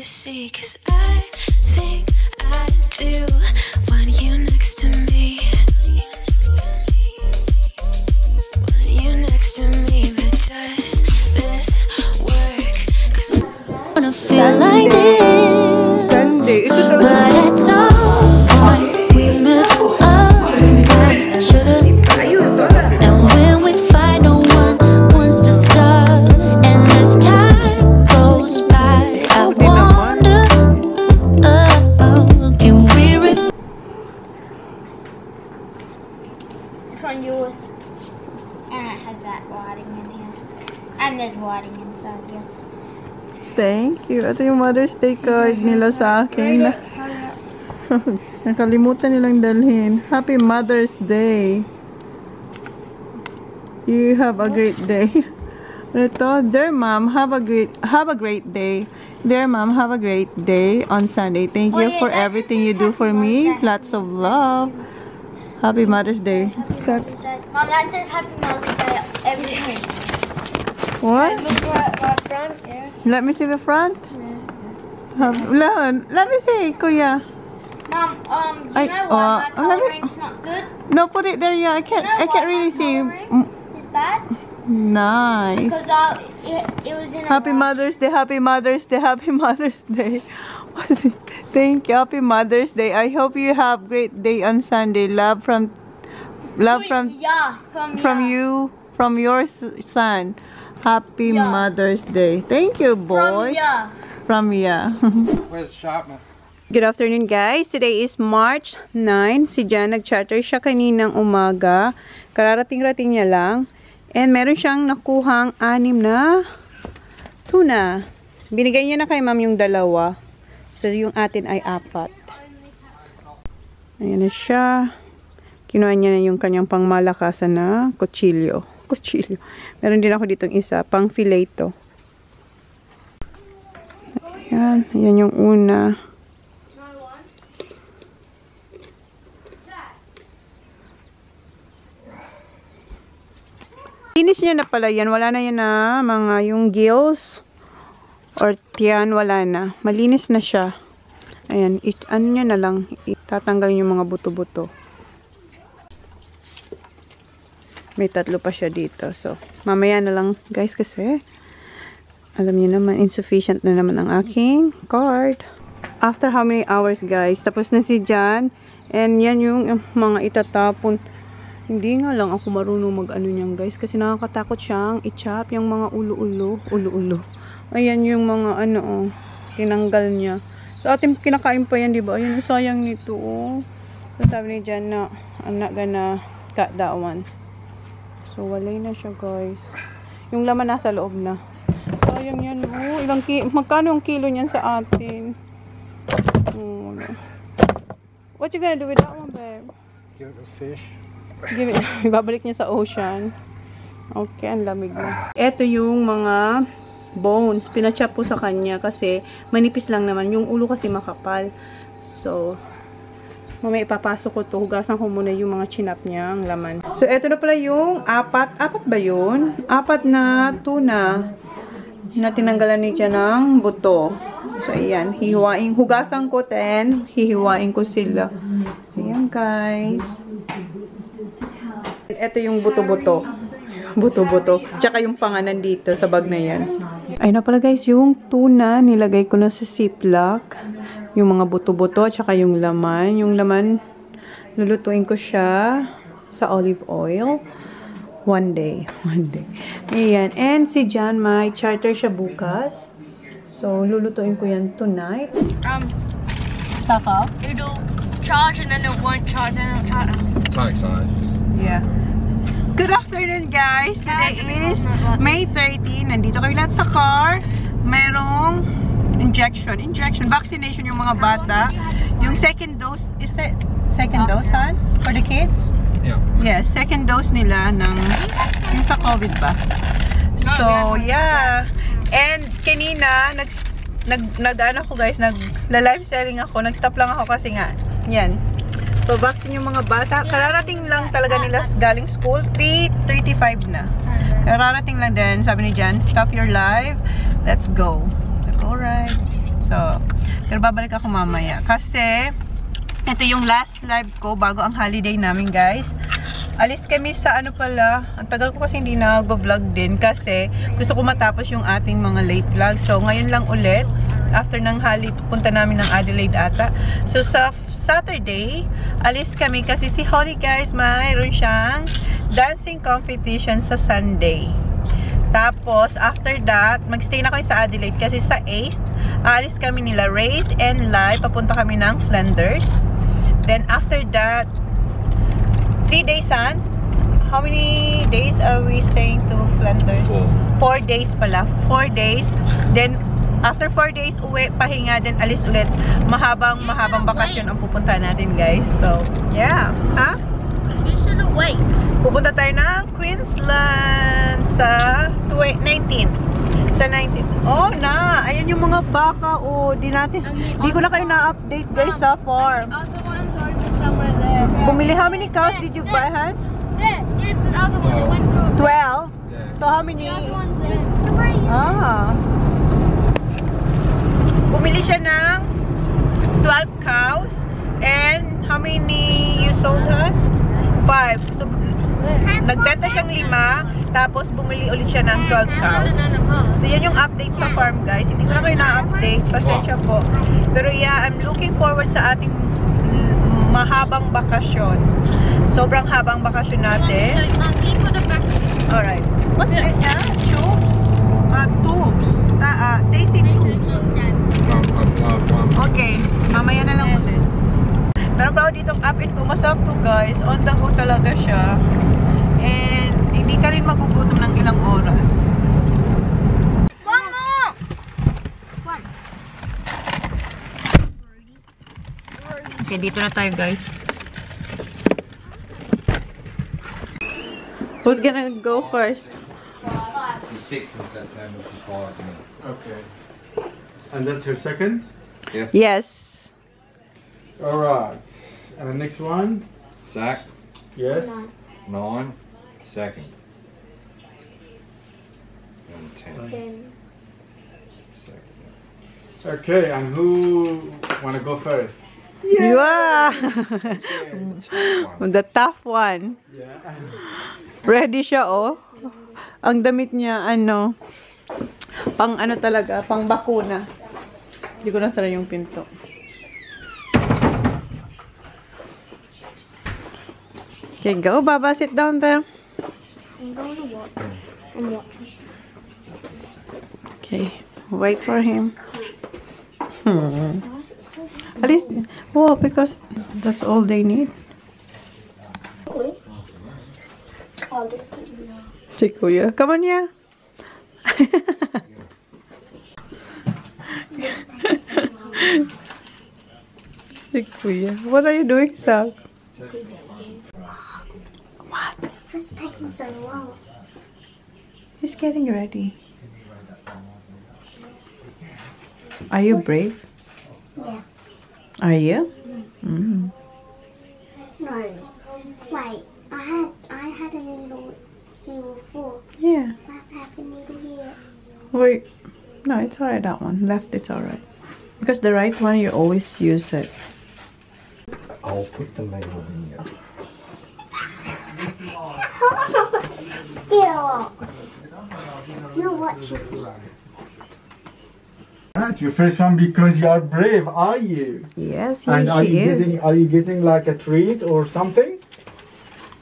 you see, 'cause I think I do want you next to me. Want you next to me, but does this work? 'Cause I wanna feel like this, but at some point we miss up, sugar. And when we fight, no one wants to stop. And as time goes by, I wonder, can we This one yours. And it has that writing in here. And there's writing inside here. Thank you. Ito yung Mother's Day card nila sa akin. Nakalimutan nilang dalhin. Happy Mother's Day. You have a great day. Ito, dear Mom, have a great day. Dear Mom, have a great day on Sunday. Thank you for everything you do for me. Lots of love. Happy Mother's Day. Mom, that says Happy Mother's Day every day. What? Look right front here. Let me see the front. Let me see, Kuya. Mom, do you know why my coloring's not good? No, put it there. Yeah, I can't really see. It's bad? Nice. Because it was in a Happy Mother's Day, Happy Mother's Day, Happy Mother's Day. Thank you, Happy Mother's Day. I hope you have great day on Sunday. Love from you, from your son. Happy Mother's Day. Thank you, boy. From ya. Where's the shop, man? Good afternoon, guys. Today is March 9. Si Jan nag-charter siya kaninang umaga. Kararating-rating niya lang. And meron siyang nakuhang 6 na tuna. Binigay niya na kay ma'am yung 2. So, yung atin ay 4. Ayan na siya. Kinuha niya na yung kanyang pangmalakasan na kutsilyo. Meron din ako ditong isa, pang fillet to. Ayan. Ayan yung una. Linis niya na pala yan. Wala na yan na mga yung gills or tiyan. Wala na. Malinis na siya. Ayan. Ano niya na lang. Itatanggal yung mga buto-buto. May 3 pa siya dito. So, mamaya na lang guys kasi alam niyo naman, insufficient na naman ang aking card. After how many hours guys? Tapos na si Jan. And yan yung mga itatapon. Hindi nga lang ako marunong mag-ano niyan guys. Kasi nakakatakot siyang i-chop yung mga ulo-ulo. Ayan yung mga ano tinanggal niya. Sa ating kinakain pa yan, diba? Ayan, sayang nito oh. So sabi ni Jan na, I'm not gonna cut that one. So walay na siya guys. Yung laman nasa loob na. Sayang yan oh. Magkano yung kilo niyan sa atin? Oh, what you gonna do with that one, babe? Give it a fish. Ibabalik niya sa ocean. Okay, ang lamig na. Ito yung mga bones. Pinachop po sa kanya kasi manipis lang naman. Yung ulo kasi makapal. So, mamaya ipapasok ko to. Hugasan ko muna yung mga chinap niya, ang laman. So, ito na pala yung 4 ba yun? 4 na tuna na tinanggalan niya ng buto. So, ayan. Hugasan ko, then hihiwain ko sila. So, ayan guys. Ito yung buto-buto. Tsaka yung panganan dito sa bag na yan. Ayun na pala guys, yung tuna, nilagay ko na sa ziplock. Yung mga buto-buto, tsaka yung laman. Yung laman, lulutuin ko siya sa olive oil. One day. Ayan. And si Jan, may charter siya bukas. So, lulutuin ko yan tonight. Stock up? It'll charge and then it won't charge and it'll charge. Sorry. Yeah. Good afternoon guys. Today is May 13. Nandito kami lahat sa car. Merong vaccination yung mga bata. Yung second dose, is it second dose, Han? For the kids? Yeah. Yes, second dose nila ng yung sa COVID ba? So, yeah. And kanina nag-ano ko guys, nag-live sharing ako. Nag-stop lang ako kasi nga yan. So, vaccine yung mga bata. Kararating lang talaga nila galing school. 3:35 na. Kararating lang din. Sabi ni Jan, stop your live. Let's go. Like, alright. So, pero babalik ako mamaya. Kasi, ito yung last live ko bago ang holiday namin, guys. Alis kami sa ano pala, ang tagal ko kasi hindi nag-vlog din kasi gusto ko matapos yung ating mga late vlog. So, ngayon lang ulit, after ng holiday, punta namin ng Adelaide ata. So, sa Saturday, alis kami kasi si Holly, guys, mayroon siyang dancing competition sa Sunday. Tapos, after that, magstay na kayo sa Adelaide kasi sa 8th, aalis kami nila Race and Live, papunta kami ng Flanders. Then, after that, 3 days, son? How many days are we staying to Flanders? 4 days pala. 4 days. Then, after 4 days, uwi, pahinga, then alis ulit. Mahabang bakasyon ang pupunta natin, guys. So, yeah. Ha? You should wait. Pupunta tayo ng Queensland sa 19. Sa 19. Oh, na. Ayan yung mga baka. Oh, di ko na kayo na-update, guys, sa farm. The other ones are just somewhere there. Bumili, how many cows did you buy, Han? There's another one. It went through. 12? So, how many? The other one's there. 3. Ah. Bumili siya ng 12 cows. And how many you sold, huh? 5. So, nagbenta siyang 5. Tapos, bumili ulit siya ng 12 cows. So, yan yung update sa farm, guys. Hindi ko na kayo na-update. Pasensya po. Pero, yeah, I'm looking forward sa ating mahabang bakasyon. Sobrang habang bakasyon natin. Alright. What's this na? Tubes? Tubes. Tasting tubes. Okay. Mamaya na lang ulit. Meron pa ako dito up and go. Masarap to, guys. On the go talaga siya. And hindi ka rin magugutom ng ilang oras. One more! One. Okay, dito na tayo, guys. Who's gonna go first? Six since that's time of the fall. Okay. And that's her second? Yes. Yes. Alright. And the next one? Zach, Yes. 9, second. And 10. Second. Okay, and who wanna go first? Yeah. One. The tough one. Yeah. Ready siya, oh. Ang damit niya, ano, pang ano talaga, pang bakuna. Hindi ko nasara yung pinto. Okay, go, Baba. Sit down there. I'm going to walk. I'm walking. Okay, wait for him. At least, well, because that's all they need. Oh, this time. Si Kuya. Come on, yeah. Si Kuya. What are you doing, Sak? What? What's taking so long? He's getting ready. Are you brave? Yeah. Are you? Mm. No. Wait. I had a needle here before. Yeah. I have a needle here. Wait. No, it's alright, that one. Left, it's alright. Because the right one, you always use it. I'll put the label in here. Get off. You're watching me. That's your first one because you are brave, are you? Yes, And are she you is. getting like a treat or something?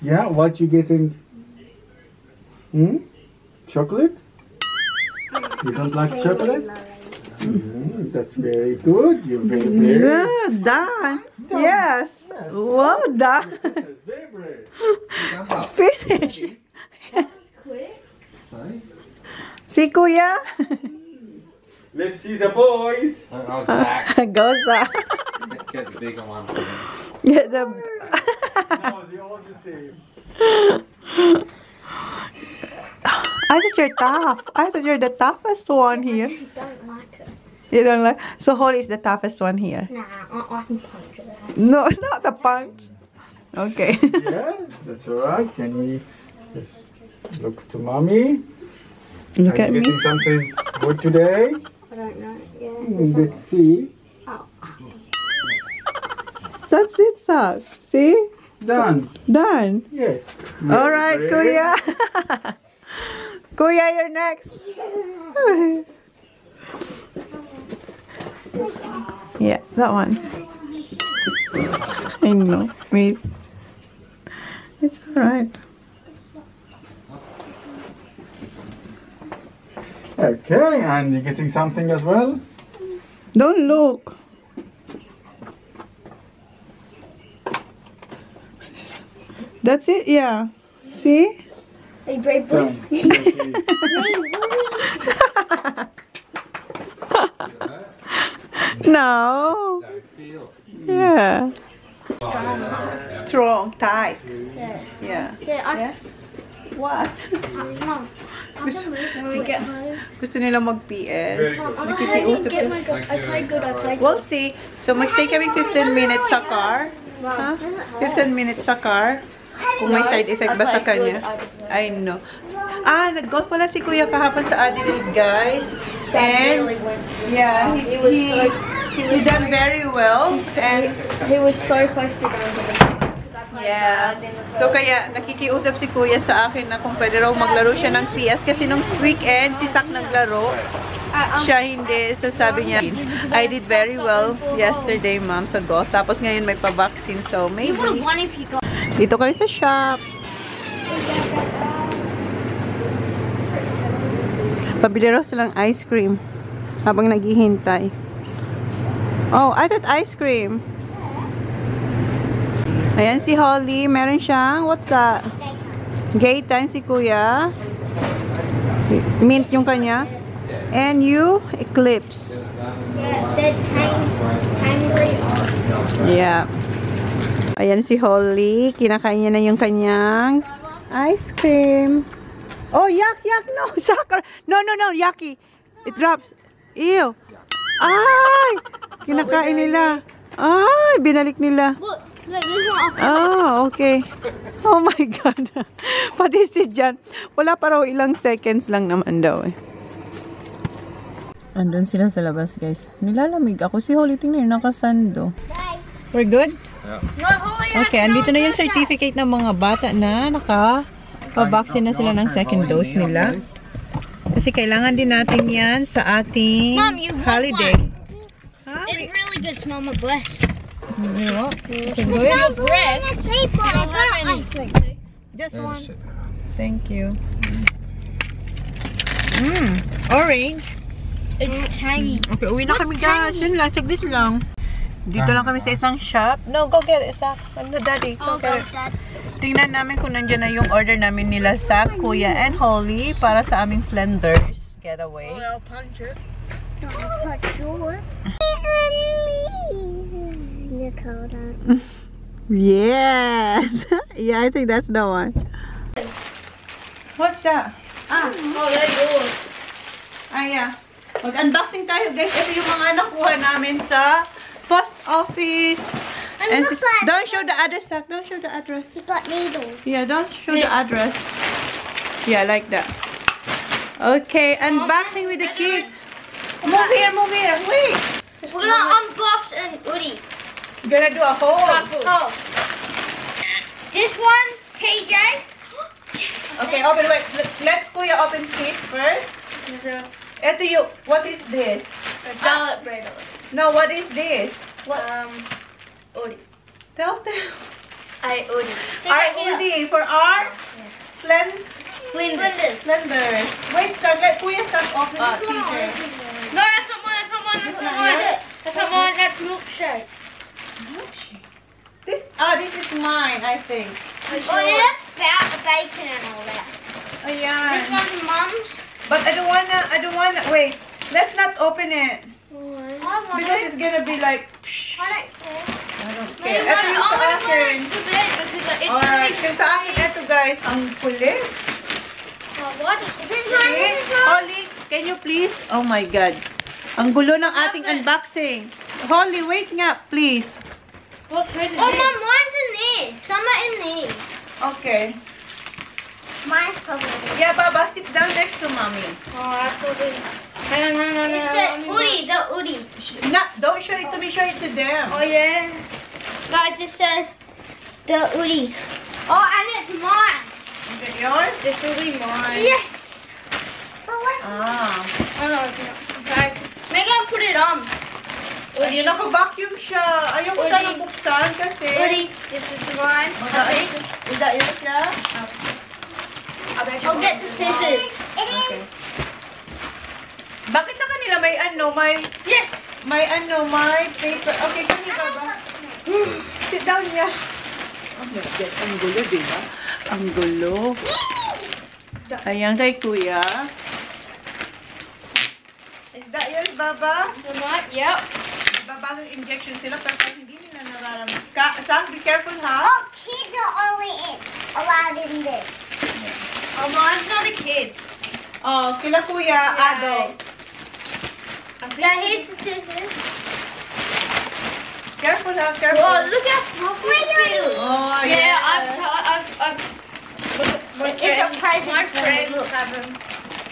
Yeah, what you getting? Chocolate? You don't like chocolate? That's very good. You're very brave. Yeah, done. Yes. Well done. Yes, very brave. Finish. Quick. Sorry? Si Kuya. Let's see the boys. Oh, Zach. Go, Zach. Get the bigger one for me. Get the... No, they're all the same. I thought you're tough. I thought you're the toughest one here. I don't like it. You don't like... So, Holly is the toughest one here. Nah, I can punch it. No, not the punch. Okay. Yeah, that's alright. Can we just look to mommy? Look Are at you me. getting something good today? I don't know. Yeah. Let's see. That's it, Sak. See? Done. Done. Yes. All right, Very Kuya. Kuya, you're next. Yeah, that one. I know. Wait. It's alright. Okay, and you're getting something as well? Don't look. That's it, yeah. See? Hey, brave boy. Done. Okay. No. I feel. Yeah. Strong, tight. Yeah. Yeah. Yeah, Yeah. What? Mom, I'm gonna move when we get home. Gusto nila mag-PS. Mom, I'm Nakikiusap gonna get na. my I played good, I played We'll see. So, magstay kami 15 minutes sa car. Mom, Huh? 15 minutes sa car. Kung may side effect ba sa kanya. I know. Ah, nag-golf pala si Kuya kahapon sa Allendale, guys. And, yeah, he done very well. And, He was so close to going to the yeah. So, kaya nakikiusap si Kuya sa akin na kung pwede raw maglaro siya ng PS. Kasi nung weekend, si Sak naglaro. Siya hindi. So, sabi niya, I did very well yesterday, ma'am, sa golf. Tapos ngayon may pa-vaccine. So, maybe. You would have won if you got. Dito kayo sa shop. Pabili raw silang ice cream habang naghihintay. Oh, I thought ice cream. Ayan si Holly. Meron siyang, what's that? Gay time si Kuya. Mint yung kanya. And you, Eclipse. Yeah, they're hangry. Yeah. Ayan si Holly. Kinakain niya na yung kanyang ice cream. Oh, yuck, yuck. No, sucker. No, no, no. Yucky. It drops. Ew. Ay! Kinakain nila. Ay, binalik nila. Look, this one. Ah, okay. Oh my God. Pati si Jan. Wala pa raw ilang seconds lang naman daw eh. Andun sila sa labas, guys. Nilalamig ako. Si Holly, tingnan yun, nakasando. We're good? Yeah. No, Holly, Okay, andito na yung certificate ng mga bata na naka-vaccine na sila ng second dose nila. Kasi kailangan din natin yan sa ating Mom, you want holiday. one? It's really good. Smell my breath. Yeah. Okay, good. Smell breath. I don't have any. Just one. Thank you. Orange. It's tangy. Okay, uwi na kami, guys. Yun lang, saglit lang. Dito lang kami sa isang shop. No, go get it, Sak. Ano, Daddy? Go get it. Tingnan namin kung nandiyan na yung order namin nila Sak, Kuya, and Holly para sa aming Flanders getaway. I'll punch it. Don't punch yours. Look how that. Yes! Yeah, I think that's the one. What's that? Ah, Oh, they're yours. yeah. Mag-unboxing tayo, guys. Ito yung mga nakuha namin sa post office. And looks like- don't show the address, Sak. Don't show the address. You got needles. Yeah, don't show the address. Yeah, like that. Okay, unboxing with the kids. Move here, move here. Wait. We're gonna unbox an Woody. You're gonna do a whole. Oh. This one's TJ. Okay, open. Wait, let's Kuya open kids first. Ito yung, what is this? Salad bread. No, what is this? What? Woody. Tell them. Woody. Our Udi for our Flinders. Flanders. Wait, start. Let Kuya start off teacher. No, that's not mine. That's not mine. That's not mine. That's not mine. That's milkshake. This is mine, I think. Oh, yeah, that's about the bacon and all that. Ayan. This one's Mum's. But I don't wanna, wait. Let's not open it. Because it's gonna be like, I don't care. I don't Maybe care. Ito yung sa akin. to bed because it's Alright, really yung sa akin, ito guys, ang kulit. What? Is this Okay. mine? Holly, can you please? Oh my God. Ang gulo ng ating unboxing. Holly, wait nga, please. What's hers? Oh, Mom, mine's in these. Some are in these. Okay. Mine's probably. Yeah, Baba, sit down next to Mommy. Oh, I thought it. Hang on. It's a Woody, the Woody. Don't show it to me, show it to them. Oh yeah. Guys, it says the Uri. Oh, and it's mine. Is it yours? This will be mine. Yes. But what's Ah. Oh no, it's not. Okay. Maybe I'll put it on. Ayun, naka-vacuum siya. Ayaw ko siya nang buksan kasi. Uri, this is mine. Okay. Is that yours siya? I'll get the scissors. It is. Bakit sa kanila may Yes. may paper. Okay, kami baba. Sit down niya. Oh my God, ang gulo, diba? Ang gulo. Ayan kay Kuya. Is that yours, Baba? Yep. Babagong injection sila pero hindi nila nararamdaman. Sam, be careful, ha? Oh, kids are only allowed in this. Oh, mine's not the kids. Oh, kila Kuya, adult. Now here's the scissors. Careful, ha? Careful. Oh, look how fluffy it feels. Oh, Yeah, I've It's a present my for friends you. have them.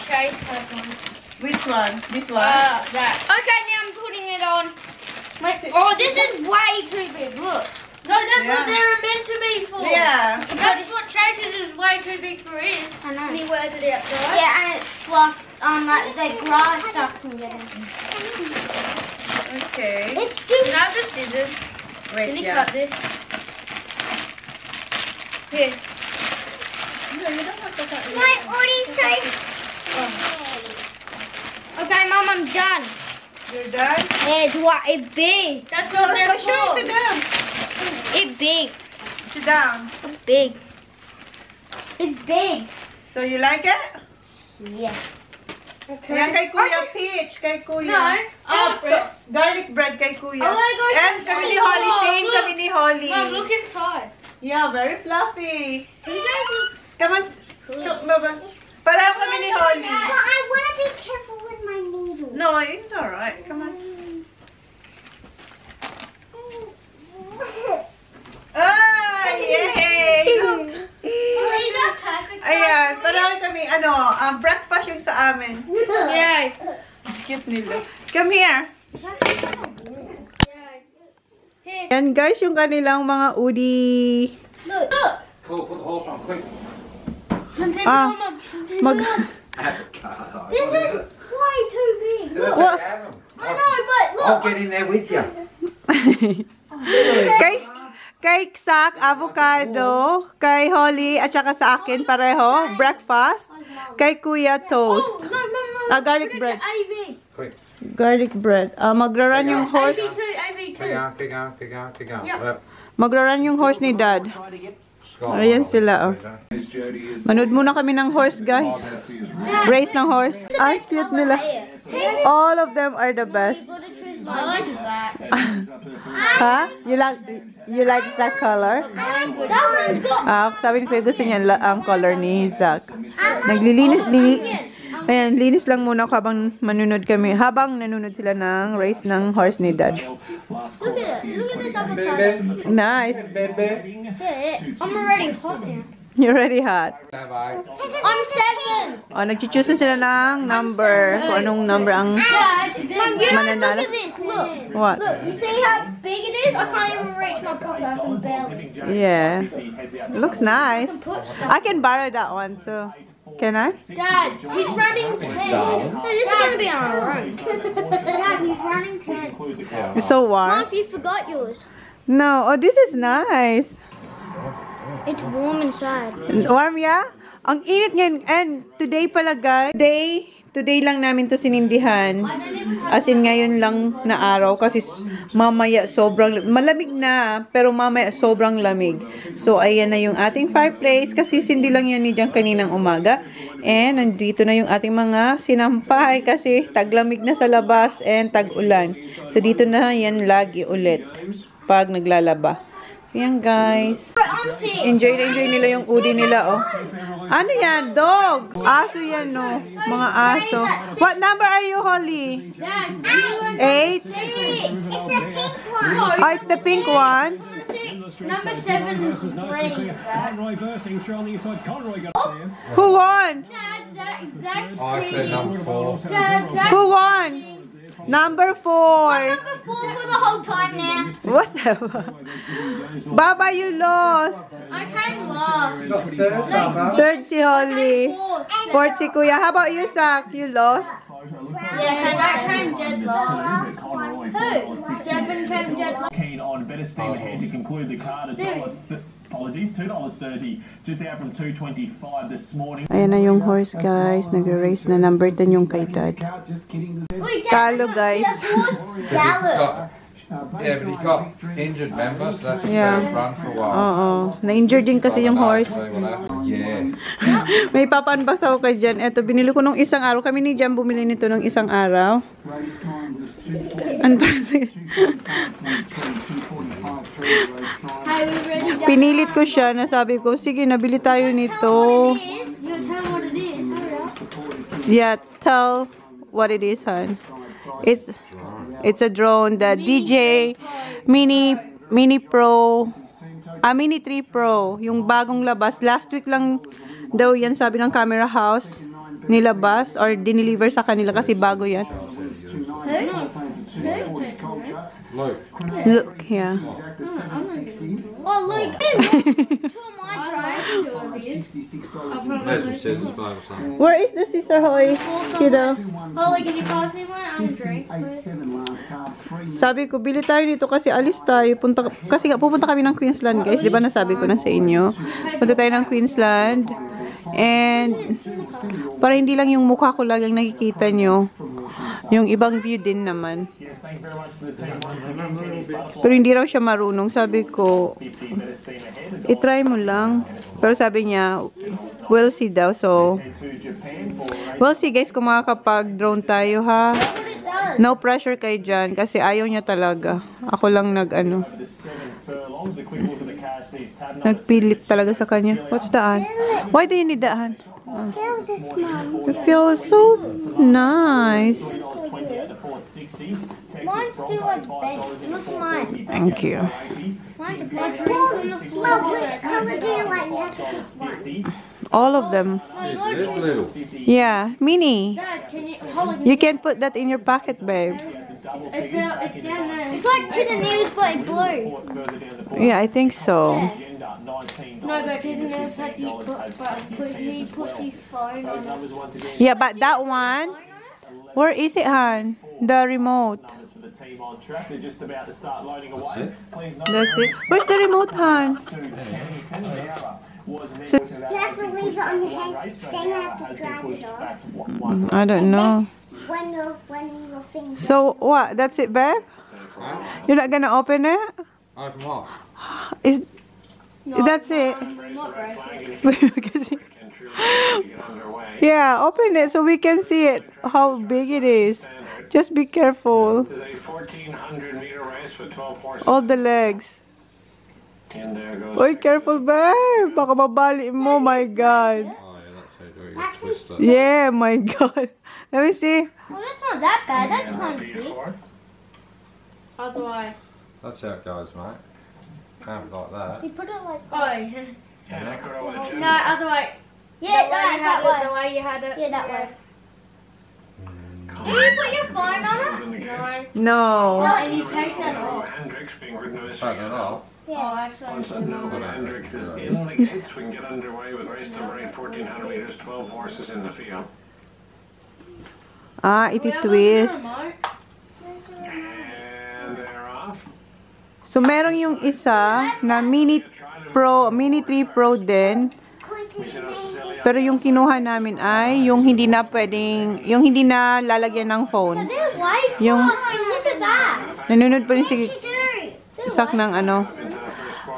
Chase has one. Which one? This one? That. Okay, now I'm putting it on. Wait, oh, this is way too big. Look. No, that's what Yeah. they're meant to be for. Yeah. That's what Chase's is way too big for his. I know. And he wears it outside. Yeah, and it's fluffed on like the grass stuff can get in. Okay. It's good. Now the scissors. Wait, Can you yeah. cut this? Here. No, you don't have to cut it. My Odie's so. Okay, Mom, I'm done. You're done? It's big. That's what they're Show it to for. them. It's big. Sit down. It's big. It's big. So you like it? Yeah. Yan kay Kuya Peach, kay Kuya. No, Garlic bread kay Kuya. Oh my gosh, And kami ni Holly, oh, same look. kami ni Holly. Mom, look inside. Yeah, very fluffy. Can you guys look? Come on. Pareho kami ni Holly. Well, I want to be careful with my needle. No, it's alright. Come on. Ah, yay! Look. Oh, these are perfect. Ayan, pareho kami, breakfast yung sa amin. Yeah. Cute nila. Come here. Here. Yan guys, yung kanilang mga udi. Look. Look. Cool, put the horse on, quick. Ah, mag... This is way too big. Did I Look. say What? have 'em? I know, but look. I'll get in there with you. Kay Sak, avocado. Kay Holly, at saka sa akin, pareho. Breakfast. Kay Kuya, toast. Oh, no. Garlic Put it bread. to AV. Quick. Garlic bread. Magra-run yung horse. AV2. Pick up. Yep. Magra-run yung horse ni Dad. Ayan sila, oh. Manood muna kami ng horse, guys. Race ng horse. Ay, cute nila. All of them are the best. I like that. Ha? You like Zach color? That one's got. Sabi ni Kuya gusto niya ang color ni Zach. Ayan, linis lang muna habang manunod kami. Habang nanunod sila ng race ng horse ni Dad. Look at it. Look at this avocado. Nice. Yeah, I'm already hot now. You're already hot. I'm 7. Oh, nag-choose na sila ng number. Kung anong number ang Dad, Mom, you know, mananalo. look at this. Look. What? Look, you see how big it is? I can't even reach my pocket. I can barely. Yeah. Looks nice. Put I can borrow that one too. Can I? Dad, he's running 10. No, this is going to be on our own. Dad, he's running 10. It's so Mom, warm. if you forgot yours. No. Oh, this is nice. It's warm inside. Warm, yeah? Ang init niyan. And today pala, guys. Today lang namin to sinindihan. As in, ngayon lang na araw. Kasi mamaya sobrang malamig na. Pero mamaya sobrang lamig. So, ayan na yung ating fireplace. Kasi sindi lang yan ni Diyan kaninang umaga. And nandito na yung ating mga sinampay. Kasi taglamig na sa labas and tag-ulan. So, dito na yan lagi ulit. Pag naglalaba. So, yan guys. Enjoy nila yung udi nila, oh. Ano yan? Dog! Aso yan, no? Mga aso. What number are you, Holly? 8? It's a pink one. Oh, it's the pink one. Number 7 is green. Who won? Zach's I said number 4. Who won? Number 4. Number 4 for the whole time now. What the? Baba, you lost. I came last. You got third, Baba. Third si Holly. Fourth si Kuya. How about you, Sak? You lost? Yeah, because I came dead last. Who? 7 came dead last. Keen on better steam ahead to conclude the card as apologies, $2.30, just out from $2.25 this morning. Ayan na yung horse, guys. Nag-race na. Number 10 yung kay Dad. Talo, guys. Yeah, but he got injured, remember? So that's his Yeah. first run for a while. Oo. Na-injured din kasi yung horse. Yeah. May papanbas ako kay Jan. Eto, binili ko nung isang araw. Kami ni Jan bumili nito nung isang araw. Unboxing. Pinilit ko siya. Nasabi ko, sige, nabili tayo nito. You tell what it is. Yeah, tell what it is, hon. It's a drone, the DJ Mini Pro, Mini 3 Pro, yung bagong labas. Last week lang daw yan, sabi ng camera house, nilabas or dineliver sa kanila kasi bago yan. Look, yeah. Oh, look. Two of my drive. There's some scissors by or something. Where is the scissor, Hoy? Kiddo. Holly, can you pass me one? I'm a drink, please. Sabi ko, bili tayo dito kasi alis tayo. Kasi pupunta kami ng Queensland, guys. Di ba nasabi ko na sa inyo? Punta tayo ng Queensland. And, para hindi lang yung mukha ko lang yung nakikita nyo. Yung ibang view din naman. Pero hindi raw siya marunong. Sabi ko, itry mo lang. Pero sabi niya, we'll see daw. So, we'll see, guys, kung makakapag-drone tayo, ha? No pressure kay Jan kasi ayaw niya talaga. Ako lang nagpilit talaga sa kanya. What's daan? Why do you need daan? It feels so nice. Mine's still like big. Look at mine. Thank you. Mine's a bedroom on the floor. Which color do you like? All of them. It's little. Yeah, mini. Dad, can you hold it? You can put that in your pocket, babe. It's down there. It's like Tina News, but it's blue. Yeah, I think so. No, but Tina News had he put his phone on it. Yeah, but that one, where is it, Han? The remote. That's it. Where's the remote, Han? So, You have to leave it on your head, then you have to drag it off. I don't know. When your finger. So, what? That's it, babe? You're not gonna open it? Open what? That's it? Not right. Yeah, open it so we can see it, how big it is. Just be careful. There's a 1,400-meter race with 12 horses. All the legs. And there goes. Oy, careful, babe. Baka mabali mo, my God. Oh, yeah, that's how you do it. You twist it. Yeah, my God. Let me see. Well, that's not that bad. That's kind of big. PS4. Otherwise. That's how it goes, mate. Can't like that. You put it like Oh. And Ecuador legend. No, other way. Yeah, that that the way. way you had it. Yeah, that way. Do you put your phone on it? No. No. Oh, and you take that off. Hendricks being ridden with Take it off. Oh, that's Once right. Nova Hendricks is in the kits, we can get underway with race number 8, 1,400 meters, 12 horses in the field. Ah, iti twist. And they're off. So, meron yung isa na Mini 3 Pro din. Pero yung kinuha namin ay yung hindi na pwedeng, yung hindi na lalagyan ng phone. They're way Yung faster. Look at that. nanonood pa rin si Isak ng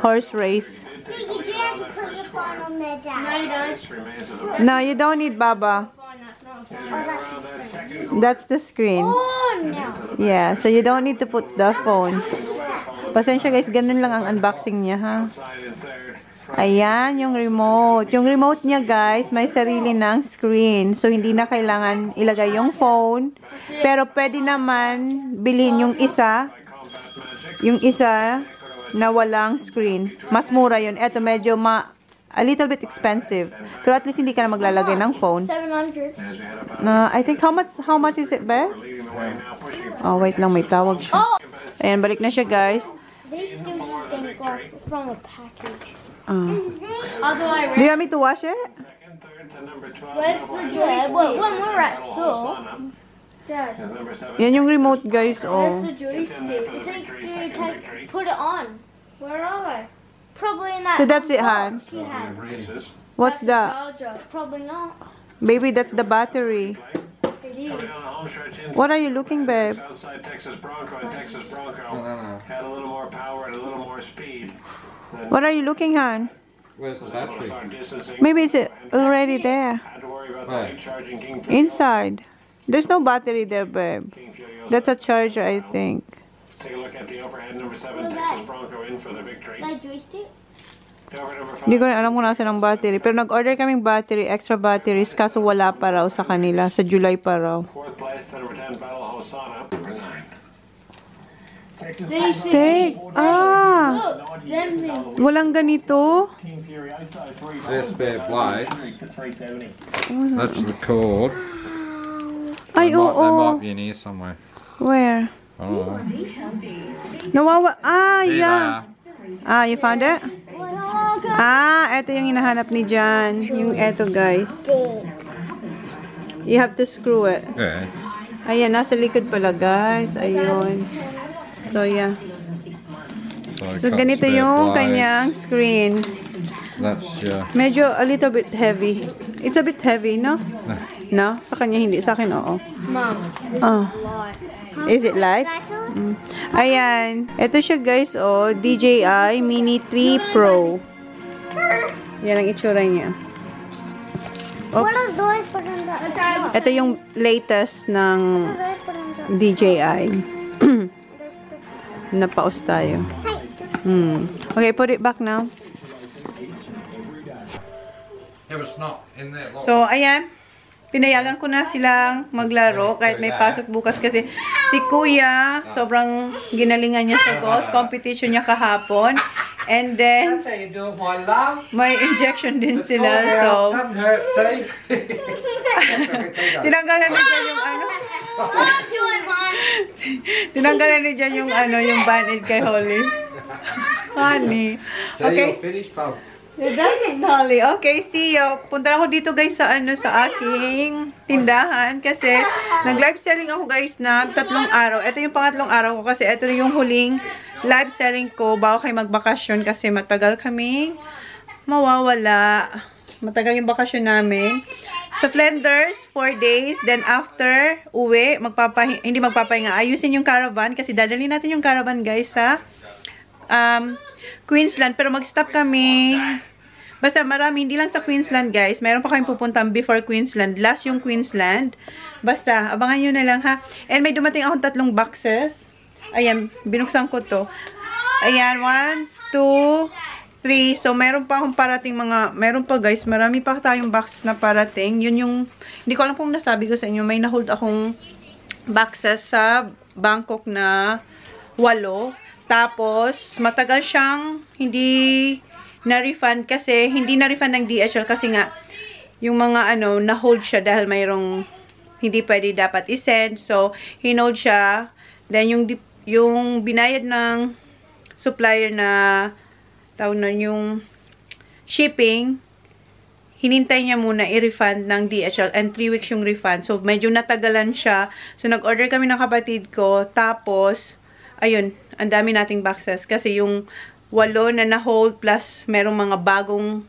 horse race. See, you do have to put your phone on there, No, Dad. you don't. Remains of the No, you don't need Baba. Fine, that's not a phone. Oh, that's the screen. That's the screen. Oh, no. Yeah, so you don't need to put the phone. Pasensya guys, ganun lang ang unboxing niya, ha? side and third. Ayan, yung remote. Yung remote niya, guys, may sarili ng screen. So, hindi na kailangan ilagay yung phone. Pero, pwede naman bilhin yung isa. Yung isa na walang screen. Mas mura yun. Eto, medyo a little bit expensive. Pero at least hindi ka na maglalagay ng phone. 700. I think how much is it, babe? Oh, wait lang, may tawag siya. Oh! Ayan, balik na siya, guys. They still stink like from a package. Do you want me to wash it? Where's the joystick? When we're at school. Dad, Yan yung remote, guys. where's Oh. the joystick? Put it on. Where are they? Probably in that. So that's it, Han. She had. What's That's that? the charger. Probably not. Baby, that's the battery. It is. What are you looking, babe? Outside Texas Bronco and Texas Bronco No. had a little more power and a little more speed. What are you looking, Han? Where's the battery? Maybe it's already there. Had to worry about the Right. late charging King Inside. There's no battery there, babe. Fury. That's a charger, I think. Take a look at the overhead number 7 What's Texas that? Bronco in for the victory. That joystick? The overhead number 5. Hindi ko na alam kung nasa ng battery. Pero nag-order kaming battery, extra batteries, kaso wala pa raw sa kanila. Sa July pa raw. 4th place, number 10 Battle Hosanna. Number 9. Texas Steak! Ah! Look, them things. Walang ganito? King Fury Aso 3 This spare blade. at 370. That's the cord. Ay, There oo. might be in here somewhere. Where? I don't know. Nawawa. Ah, There they yeah. are. Ah, you found it? Ah, eto yung hinahanap ni Jan. Yung eto, guys. You have to screw it. Yeah. Ayan, nasa likod pala, guys. Ayun. So, yeah. So, cut ganito spare yung blade. kanyang screen. That's Medyo a little bit heavy. It's a bit heavy, no? No? Sa kanya hindi. Sa akin, oo. Mom, Oh. light. Is it light? Mm. Ayan. Ito siya, guys, oh. DJI Mini 3 Pro. Yan ang itsura niya. What are Oops. those put on the Ito yung latest ng those put on the DJI. Napaus tayo. Okay, put it back now. Yeah, but it's not in there. Look. So, ayan. Pinayagan ko na silang maglaro kahit may pasok bukas kasi si Kuya, sobrang ginalingan niya sa golf. Competition niya kahapon. And then, That's how you do it, my love. may injection din sila. So, Doesn't hurt, see? tinanggalan ni Jan yung ano. I'm doing one. Tinanggalan ni Jan yung ano, yung band-aid kay Holly. Funny. So Okay. you're finished, pal. That's it, Holly. Okay, see you. Punta ako dito, guys, sa ano, sa aking tindahan kasi nag-live selling ako, guys, na 3 araw. Ito yung pangatlong araw ko kasi ito yung huling live selling ko bago kayo magbakasyon kasi matagal kaming mawawala. Matagal yung bakasyon namin. Sa Flinders, 4 days. Then after, uwi, hindi magpapahinga. Ayusin yung caravan kasi dadalhin natin yung caravan, guys, sa Queensland. Pero mag-stop kami. Basta marami, hindi lang sa Queensland, guys. Meron pa kayong pupuntang before Queensland. Last yung Queensland. Basta, abangan nyo na lang, ha. And may dumating akong 3 boxes. Ayan, binuksan ko to. Ayan, 1, 2, 3. So, meron pa akong parating meron pa, guys. Marami pa tayong boxes na parating. Yun yung, hindi ko alam kung nasabi ko sa inyo. May na-hold akong boxes sa Bangkok na 8. Tapos, matagal siyang hindi na-refund kasi, hindi na-refund ng DHL kasi nga, yung mga ano, na-hold siya dahil mayroong hindi pwede dapat isend. So, hinold siya. Then, yung binayad ng supplier na, tawag na yung shipping, hinintay niya muna i-refund ng DHL and 3 weeks yung refund. So, medyo natagalan siya. So, nag-order kami ng kapatid ko. Tapos, ayun, ang dami nating boxes. Kasi yung 8 na na-hold plus merong mga bagong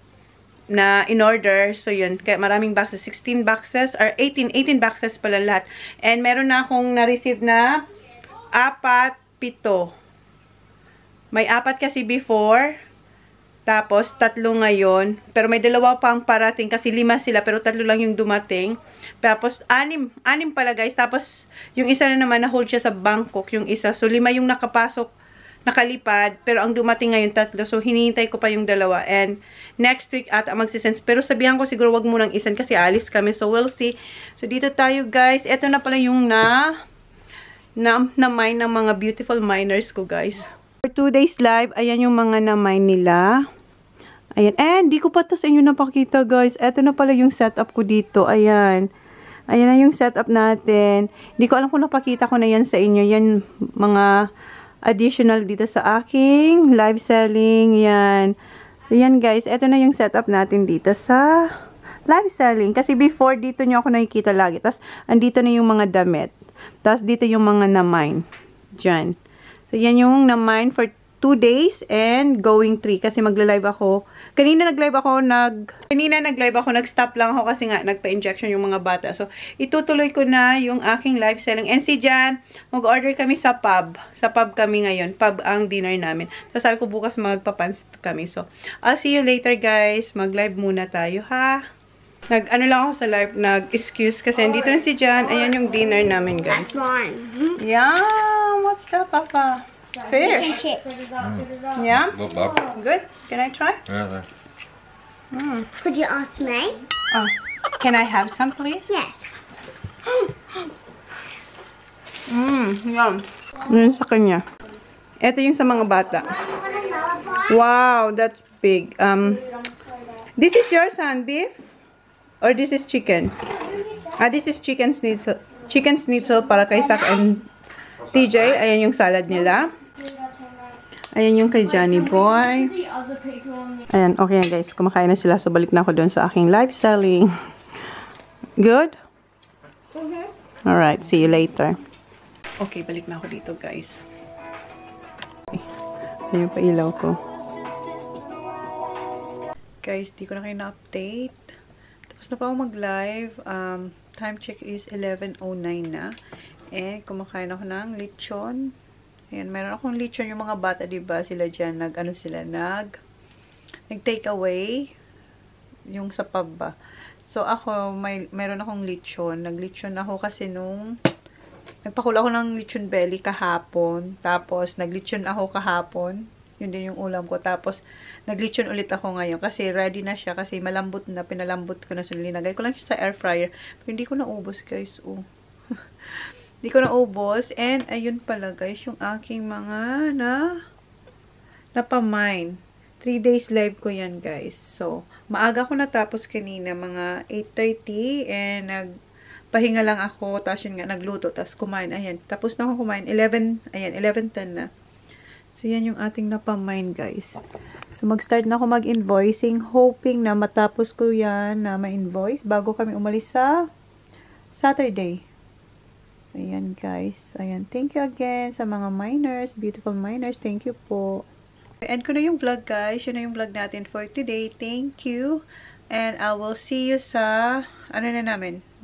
na in-order. So, yun. Kaya maraming boxes. 16 boxes or 18 boxes pala lahat. And meron na akong na-receive na 4, 7. May 4 kasi before. Tapos, 3 ngayon. Pero may 2 pang parating kasi 5 sila. Pero 3 lang yung dumating. Tapos, 6 pala, guys. Tapos, yung isa na naman na-hold siya sa Bangkok. Yung isa. So, 5 yung nakapasok, nakalipad. Pero, ang dumating ngayon 3. So, hinihintay ko pa yung 2. And, next week ata magsisend. Pero, sabihan ko siguro wag munang isend kasi alis kami. So, we'll see. So, dito tayo, guys. Ito na pala yung na-mine ng mga beautiful miners ko, guys. For 2 days live, ayan yung mga na-mine nila. Ayan. And, di ko pa to sa inyo napakita, guys. Eto na pala yung setup ko dito. Ayan. Ayan na yung setup natin. Di ko alam kung napakita ko na yan sa inyo. Yan, mga additional dito sa aking live selling. Yan. So, yan, guys. Eto na yung setup natin dito sa live selling. Kasi before, dito nyo ako nakikita lagi. Tapos, andito na yung mga damit. Tapos, dito yung mga na-mine. Diyan. So, yan yung na-mine for 2 days and going 3 kasi magla-live ako. Kanina nag-live ako, nag-stop lang ako kasi nga nagpa-injection yung mga bata. So, itutuloy ko na yung aking live selling. And si Jan, mag-order kami sa pub. Sa pub kami ngayon. Pub ang dinner namin. So, sabi ko bukas magpapansit kami. So, I'll see you later, guys. Mag-live muna tayo, ha? Nag-ano lang ako sa live, nag-excuse kasi andito na si Jan. Ayan yung dinner namin, guys. That's mine. Yum! What's that, Papa? Fish. Yeah? Look, Bob. Good. Can I try? Yeah, Could you ask me? Oh. Can I have some, please? Yes. Yum. Yun sa kanya. Ito yung sa mga bata. Wow, that's big. This is your son, beef? Or this is chicken? This is chicken schnitzel. Chicken schnitzel para kay Sak and TJ. Ayan yung salad nila. Ayan yung kay Johnny Boy. Ayan, okay na guys. Kumakain na sila. So, balik na ako doon sa aking live selling. Good? Alright, see you later. Okay, balik na ako dito guys. Ayan yung pailaw ko. Guys, di ko na kayo na-update. Tapos na pa ako mag-live. Time check is 11:09 na. And kumakain ako ng lechon. Ayan, meron akong lechon yung mga bata, diba? Sila dyan, nag-take away yung sa pub ba. So, ako, meron akong lechon. Nag-lechon ako kasi nagpakula ako ng lechon belly kahapon. Tapos, nag-lechon ako kahapon. Yun din yung ulam ko. Tapos, nag-lechon ulit ako ngayon. Kasi, ready na siya. Kasi, malambot na. Pinalambot ko na. So, linagay ko lang siya sa air fryer. Pero, hindi ko naubos, guys. Oh. Hindi ko naubos. And, ayun pala guys, yung aking mga napamine. 3 days live ko yan guys. So, maaga ko natapos kanina, mga 8:30. And, nagpahinga lang ako. Tapos yun nga, nagluto. Tapos kumain. Ayan, tapos na ako kumain. 11:10 na. So, yan yung ating napamine guys. So, mag-start na ako mag-invoicing. Hoping na matapos ko yan na ma-invoice bago kami umalis sa Saturday. Ayan guys. Ayan. Thank you again sa mga miners. Beautiful miners. Thank you po. End ko na yung vlog guys. Yun na yung vlog natin for today. Thank you. And I will see you sa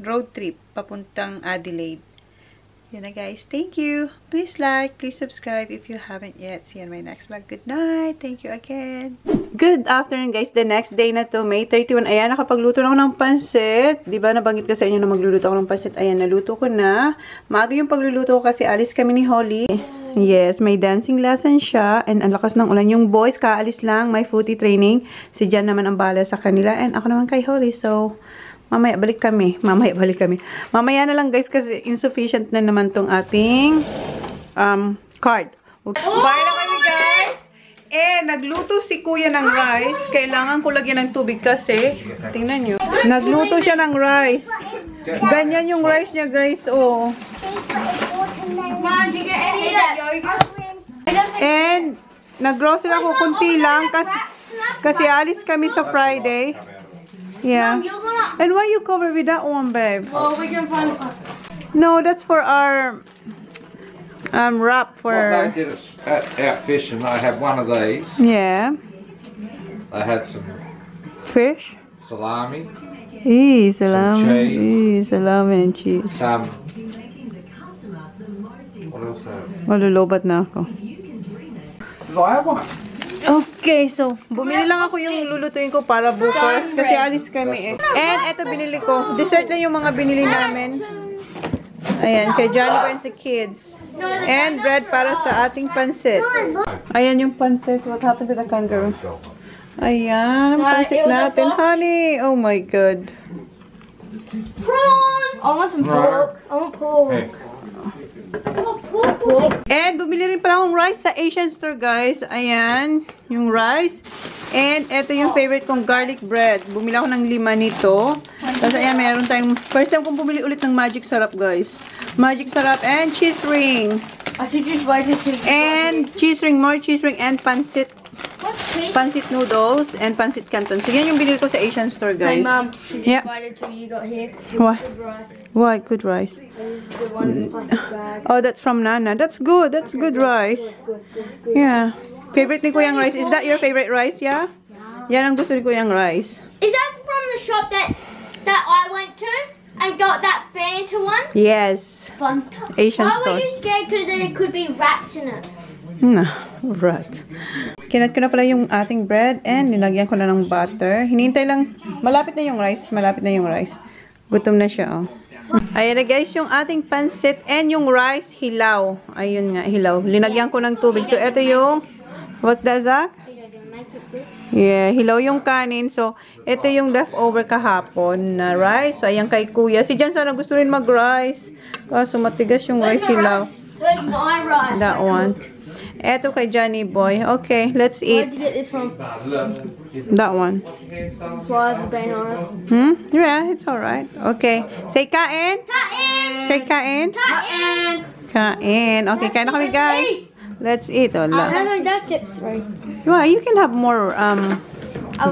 road trip papuntang Adelaide. Yun na guys. Thank you. Please like, please subscribe if you haven't yet. See you on my next vlog. Good night. Thank you again. Good afternoon guys. The next day na to, May 31. Ayan, nakapagluto na ako ng pansit. Diba, nabanggit ko sa inyo na magluluto ako ng pansit. Ayan, naluto ko na. Maaga yung pagluluto ko kasi alis kami ni Holly. Yes, may dancing lesson siya. And ang lakas ng ulan. Yung boys, kaalis lang. May footy training. Si Jan naman ang bahala sa kanila. And ako naman kay Holly. So, mamaya balik kami. Mamaya na lang guys kasi insufficient na naman tong ating card. Bye na kami guys! Nagluto si kuya ng rice. Kailangan ko lagyan ng tubig kasi, tingnan nyo. Nagluto siya ng rice. Ganyan yung rice niya guys, oh. And, nag-grocery ako kunti lang kasi alis kami sa Friday. Yeah. And why you cover with that one, babe? Well, we can find. No, that's for our wrap for. Well, they did it out fishing. They had one of these. Yeah. They had some Fish. salami. Salami. cheese. Salami and cheese. Some. What else? Malulobat na ako. Did I have one? Okay, so, bumili lang ako yung lulutuin ko para bukas kasi alis kami eh. And eto binili ko. Dessert na yung mga binili namin. Ayan, kay Johnny Boy and sa kids. And bread para sa ating pansit. Ayan yung pansit. What happened to the kangaroo? Ayan, ang pansit natin, honey. Oh my God. Prawn! I want some pork. I want pork. Hey. I want pork. And bumili rin pala akong rice sa Asian store, guys. Ayan, yung rice. And ito yung favorite kong garlic bread. Bumili ako ng 5 nito. Tapos ayan, meron tayong first time kong bumili ulit ng magic sarap, guys. Magic sarap and cheese ring. I should just wait until And cheese ring, more cheese ring and pancit. Pancit noodles and pancit canton. So yan yung binili ko sa Asian store, guys. Hey, Mom, should Yeah. just wait until you got here. Why? Good rice. Why good rice? There's the one in the plastic bag. Oh, that's from Nana. That's good. That's good rice. Good. Yeah. Favorite ni Kuyang rice. Is that your favorite rice, yeah? Yan ang gusto ni Kuyang rice. Is that from the shop that I went to and got that Fanta one? Yes. Fanta. Asian Why store. were you scared? Because there could be rats in it. No, rat. Kinat ko na pala yung ating bread and nilagyan ko na ng butter. Hinihintay lang. Malapit na yung rice. Malapit na yung rice. Gutom na siya, oh. Ayan na, guys, yung ating pancit and yung rice, hilaw. Ayun nga, hilaw. Linagyan ko ng tubig. So, ito yung, what's that, Zach? Yeah, hilaw yung kanin. So, ito yung leftover kahapon na rice. So, ayan kay Kuya. Si Jan sana gusto rin mag-rice. Kaso matigas yung rice hilaw. Where's my rice? That one. Eto kay Johnny Boy. Okay, let's Where'd eat. you get this from? That one. Flies have been on it. Yeah, it's alright. Okay. Say kain. Kain! Say kain. Kain! Kain. Okay, kain na kami, guys. Let's eat. Oh, la. No, don't get 3. Well, you can have more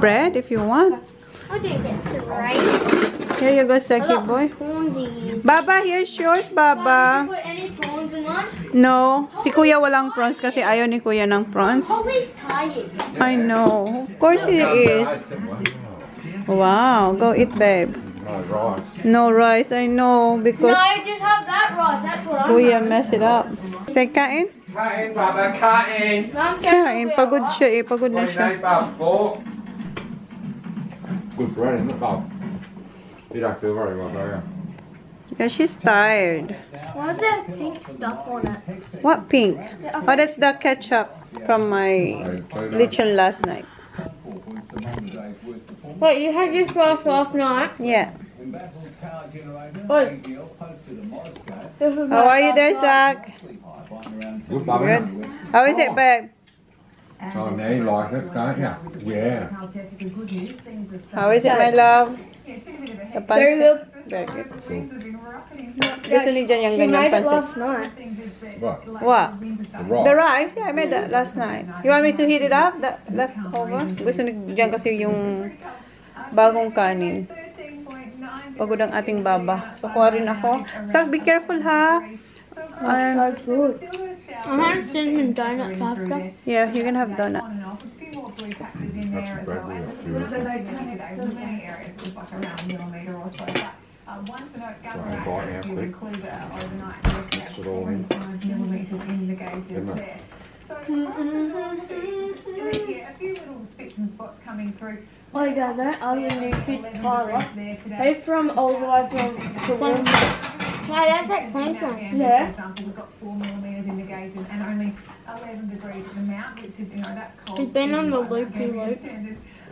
bread if you want. I didn't get 3. Here you go, Seki Boy. Prawnsies. Baba, here's yours, Baba. Did you put any prawns in one? No, si Kuya walang prawns kasi ayaw ni Kuya ng prawns. Holly's tired. I know. Of course he is. Wow, go eat, babe. No rice. No rice, I know, because No, just have that rice. That's what I'm Kuya having. mess it up. Say kain. Kain, Baba, kain. No, I'm Kain, pagod siya eh. Pagod na What do you siya. need, Bub? 4? Good bread, isn't it, Bub? You don't feel very well, do you? Yeah, she's tired. Why is there pink stuff on it? What pink? Oh, that's the ketchup from my lechon last night. Wait, you had this rice last night? Yeah. Wait. How are you there, Zach? Good, Bubba. Good. How is it, babe? Oh, now you like it, don't you? Yeah. How is it, my love? The Very pancit? good. Very good. Gusto ni Jan yung She ganyang made it pancit. last night. What? What? The rice. The rice? Yeah, I made that last night. You want me to heat it up? That leftover? Gusto ni Jan kasi yung bagong kanin. Pagod ang ating baba. So, kuha rin ako. Zach, be careful, ha? So good. I had cinnamon donuts after. Yeah, you can have donut. That's bread we got through. So I bite now quick. Mix it all in. Isn't it? Oh, yeah, that other new fish Tyler. They're from all the way from Cleveland. No, that's that Cleveland. Yeah. We've got 4 millimetres in the gauge and only 11 degrees at the mount, which is, that's cold. It's been on the loopy loop.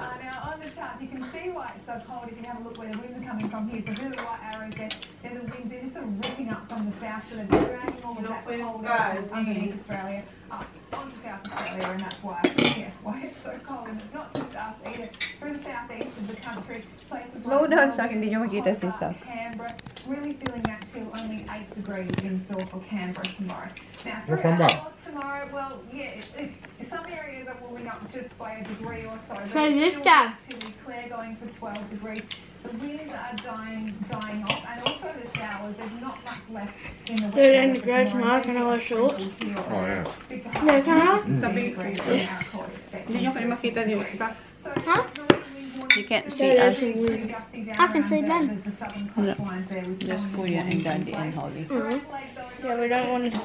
Now on the chart you can see why it's so cold if you have a look where the winds are coming from here. So there's the white arrows there. There's the winds, they're just sort of ripping up from the south, so they're dragging all of that cold air underneath Australia up onto South Australia, and that's why it's so cold. And it's not just us either. Through the southeast of the country, places Slow like down, Zach. Hindi nyo makita si Zach. Canberra, really feeling that chill. Only 8 degrees in store for Canberra tomorrow. Now Where from, Bob? tomorrow, well, yeah, it's some areas are warming up just by a degree or so. So this time. Chilly, Clare going for 12 degrees. The winds are dying off, and also the showers. There's not much left in the Dude, and the grass mark and all the shorts. Oh, yeah. Yeah, can I? Hindi nyo kayo makita dito, Zach. Huh? You can't see us. I can see them. Just Kuya and Daddy and Holly. Yeah, we don't want to.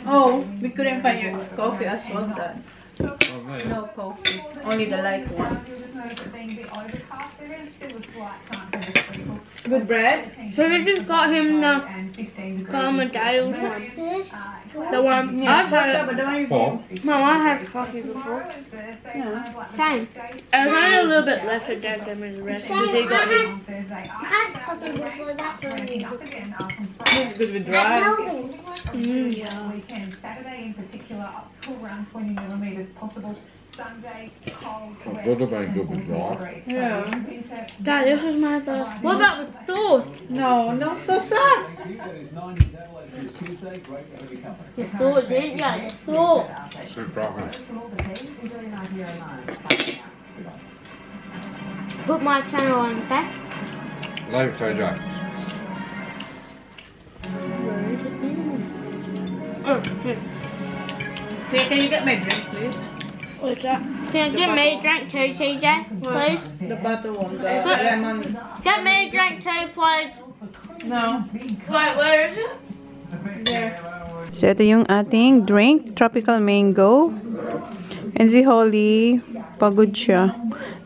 Oh, we couldn't find your coffee as well, Dad. Well, No coffee. Only the light one. Good bread? So we just got him the Allendale one. The one I've had it. Mom, I had coffee before. Same. I had a little bit left of Dad than the rest because he got his. I had coffee before, that's really good. It's good with rice. Yeah. Saturday in particular, up to around 20 millimeters possible. Sunday, cold, It would have been good with rice. Yeah. Dad, this is my first. What about with sauce? No, no sauce. Sauce, didn't ya? Sauce. Soup broccoli. Put my channel on, okay? Leave it to Joe. Oh, here. Can you get my drink, please? What's that? Can you get me a drink too, TJ? Please? The butter one, the lemon. Get me a drink too, please. No. Wait, where is it? There. So, ito yung ating drink, tropical mango. And si Holly, pagod siya.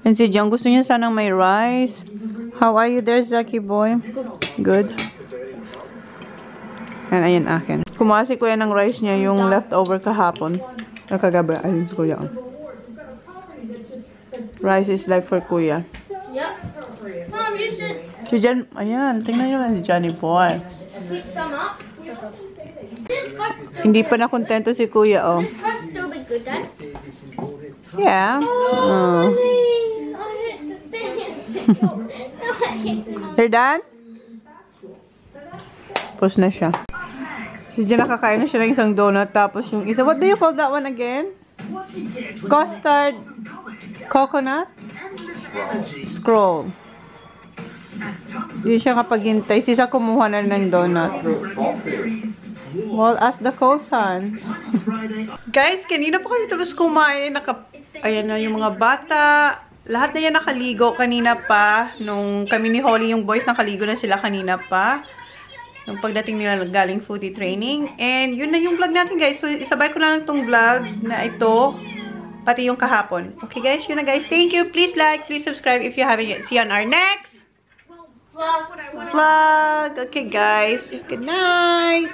And si John, gusto niya sanang may rice. How are you there, Zaki boy? Good. And ayan akin. Kumuha si Kuya ng rice niya, yung leftover kahapon. Kagabi, ayun si Kuya. Rice is life for Kuya. Yep. Mom, you should Si Jan, ayan, tingnan nyo lang si Johnny boy. pick some up. This card's still Hindi pa na kontento si Kuya, oh. This card's still be good, Dad. Yeah. Oh. I hit the thing. No, I hit the You're done? Pause na siya. Si Jan nakakain na siya ng isang donut. Tapos yung isa, what do you call that one again? Custard. Coconut? Scroll. Hindi siya kapaghintay. Sisa kumuha na ng donut. Well, ask the Kosan. Guys, kanina pa kami tapos kumain. Ayan na yung mga bata. Lahat na yan nakaligo kanina pa. Nung kami ni Holly, yung boys, nakaligo na sila kanina pa. Nung pagdating nila galing foodie training. And yun na yung vlog natin, guys. So, isabay ko lang itong vlog na ito. Pati yung kahapon. Okay, guys? Yun na, guys. Thank you. Please like, please subscribe if you haven't yet. See you on our next vlog. Okay, guys. Good night.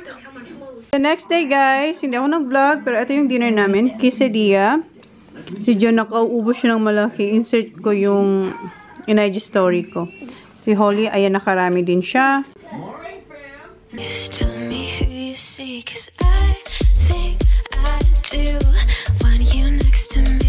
The next day, guys, hindi ako nag-vlog, pero ito yung dinner namin. Quesadilla. Si John, nakauubos siya ng malaki. Insert ko yung in-IG story ko. Si Holly, ayan, nakarami din siya. Just tell me who you see, 'cause I think I do. Want you next to me.